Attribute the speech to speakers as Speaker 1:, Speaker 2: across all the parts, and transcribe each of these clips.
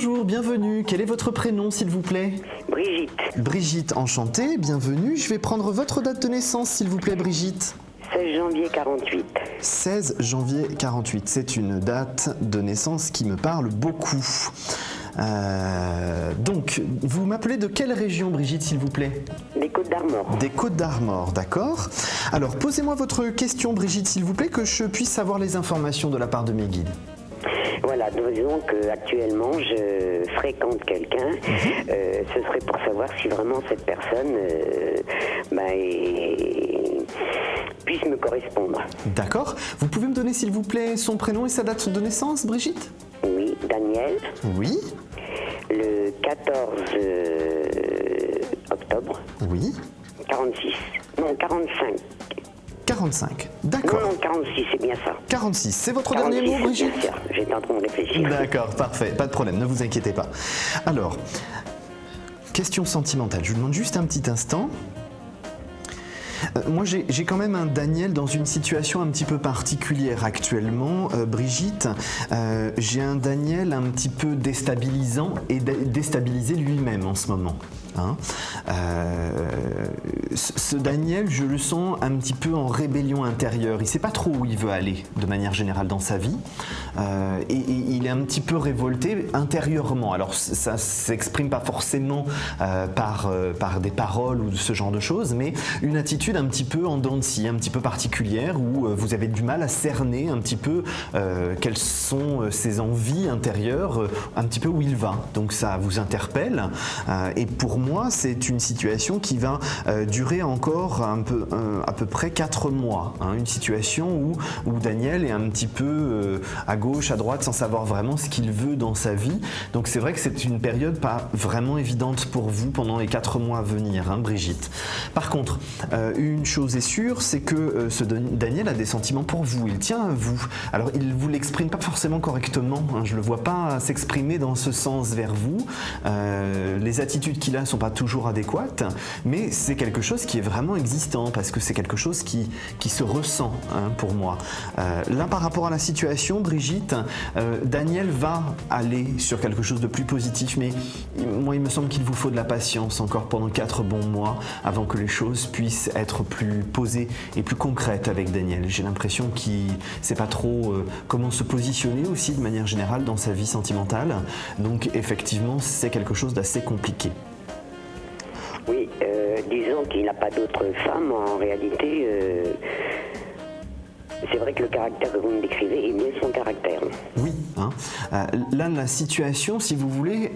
Speaker 1: bonjour, bienvenue. Quel est votre prénom, s'il vous plaît?
Speaker 2: Brigitte,
Speaker 1: Brigitte, enchantée, bienvenue. Je vais prendre votre date de naissance, s'il vous plaît, Brigitte.
Speaker 2: 16 janvier 48.
Speaker 1: 16 janvier 48, c'est une date de naissance qui me parle beaucoup. Donc, vous m'appelez de quelle région, Brigitte, s'il vous plaît?
Speaker 2: Des Côtes d'Armor.
Speaker 1: Des Côtes d'Armor, d'accord. Alors, posez-moi votre question, Brigitte, s'il vous plaît, que je puisse savoir les informations de la part de mes guides.
Speaker 2: Voilà, disons qu'actuellement je fréquente quelqu'un. Ce serait pour savoir si vraiment cette personne puisse me correspondre.
Speaker 1: D'accord. Vous pouvez me donner, s'il vous plaît, son prénom et sa date de naissance, Brigitte?
Speaker 2: Oui, Daniel,
Speaker 1: Oui.
Speaker 2: le 14 octobre
Speaker 1: Oui.
Speaker 2: 46. Non, 45.
Speaker 1: 45.
Speaker 2: Non,
Speaker 1: D'accord.
Speaker 2: non, 46, c'est bien ça.
Speaker 1: 46. C'est votre
Speaker 2: 46,
Speaker 1: dernier mot, Brigitte?
Speaker 2: bien sûr. J'étais en train de réfléchir.
Speaker 1: D'accord, parfait. Pas de problème, ne vous inquiétez pas. Alors, question sentimentale. Je vous demande juste un petit instant. Moi, j'ai quand même un Daniel dans une situation un petit peu particulière actuellement, Brigitte. J'ai un Daniel un petit peu déstabilisant et déstabilisé lui-même en ce moment. Hein. Ce Daniel, je le sens un petit peu en rébellion intérieure. Il ne sait pas trop où il veut aller de manière générale dans sa vie. Et il est un petit peu révolté intérieurement. Alors ça ne s'exprime pas forcément par des paroles ou ce genre de choses, mais une attitude un petit peu en dents de scie, un petit peu particulière, où vous avez du mal à cerner un petit peu quelles sont ses envies intérieures, un petit peu où il va. Donc ça vous interpelle. Et pour moi, c'est une situation qui va durer encore à peu près 4 mois. Hein, une situation où Daniel est un petit peu à gauche, à droite, sans savoir vraiment ce qu'il veut dans sa vie. Donc c'est vrai que c'est une période pas vraiment évidente pour vous pendant les 4 mois à venir, hein, Brigitte. Par contre, une chose est sûre, c'est que ce Daniel a des sentiments pour vous. Il tient à vous. Alors il ne vous l'exprime pas forcément correctement. Hein, je ne le vois pas s'exprimer dans ce sens vers vous. Les attitudes qu'il a ne sont pas toujours adéquates, mais c'est quelque chose qui est vraiment existant parce que c'est quelque chose qui se ressent, hein, pour moi. Là, par rapport à la situation, Brigitte, Daniel va aller sur quelque chose de plus positif, mais moi, il me semble qu'il vous faut de la patience encore pendant 4 bons mois avant que les choses puissent être plus posées et plus concrètes avec Daniel. J'ai l'impression qu'il ne sait pas trop comment se positionner aussi de manière générale dans sa vie sentimentale. Donc, effectivement, c'est quelque chose d'assez compliqué.
Speaker 2: Oui, disons qu'il n'a pas d'autre femme, en réalité, c'est vrai que le caractère que vous me décrivez est bien son caractère.
Speaker 1: Oui, hein. Là, la situation, si vous voulez,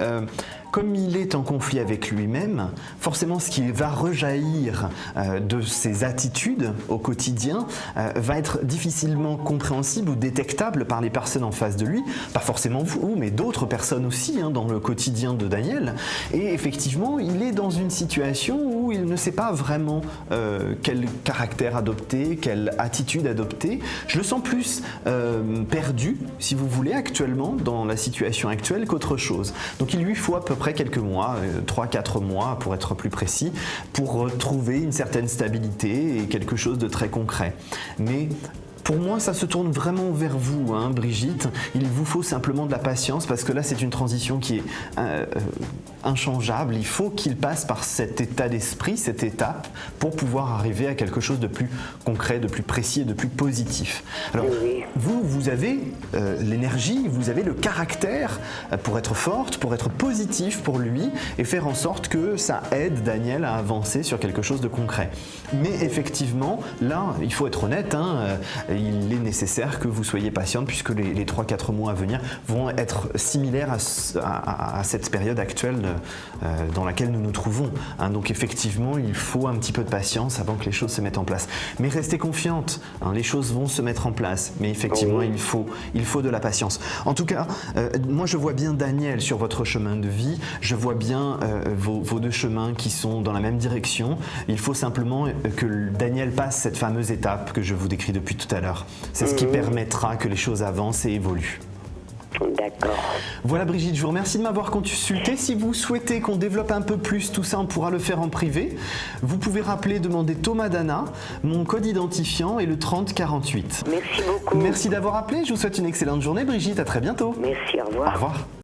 Speaker 1: comme il est en conflit avec lui-même, forcément ce qui va rejaillir de ses attitudes au quotidien va être difficilement compréhensible ou détectable par les personnes en face de lui, pas forcément vous, mais d'autres personnes aussi, hein, dans le quotidien de Daniel. Et effectivement, il est dans une situation où il ne sait pas vraiment quel caractère adopter, quelle attitude adopter. Je le sens plus perdu, si vous voulez, actuellement, dans la situation actuelle qu'autre chose. Donc il lui faut à peu près quelques mois, 3-4 mois pour être plus précis, pour retrouver une certaine stabilité et quelque chose de très concret. Mais pour moi, ça se tourne vraiment vers vous, hein, Brigitte. Il vous faut simplement de la patience parce que là, c'est une transition qui est inchangeable. Il faut qu'il passe par cet état d'esprit, cette étape, pour pouvoir arriver à quelque chose de plus concret, de plus précis et de plus positif. Alors, vous avez l'énergie, vous avez le caractère pour être forte, pour être positif pour lui et faire en sorte que ça aide Daniel à avancer sur quelque chose de concret. Mais effectivement, là, il faut être honnête, hein, il est nécessaire que vous soyez patiente puisque les 3-4 mois à venir vont être similaires à cette période actuelle dans laquelle nous nous trouvons. Hein, donc effectivement, il faut un petit peu de patience avant que les choses se mettent en place. Mais restez confiante, hein, les choses vont se mettre en place. Mais effectivement, il faut de la patience. En tout cas, moi je vois bien Daniel sur votre chemin de vie, je vois bien vos deux chemins qui sont dans la même direction. Il faut simplement que Daniel passe cette fameuse étape que je vous décris depuis tout à l'heure. C'est ce qui permettra que les choses avancent et évoluent.
Speaker 2: D'accord.
Speaker 1: Voilà Brigitte, je vous remercie de m'avoir consulté. Si vous souhaitez qu'on développe un peu plus tout ça, on pourra le faire en privé. Vous pouvez rappeler, demander Thomas Dana. Mon code identifiant est le 3048.
Speaker 2: Merci beaucoup.
Speaker 1: Merci d'avoir appelé. Je vous souhaite une excellente journée Brigitte. À très bientôt.
Speaker 2: Merci, au revoir.
Speaker 1: Au revoir.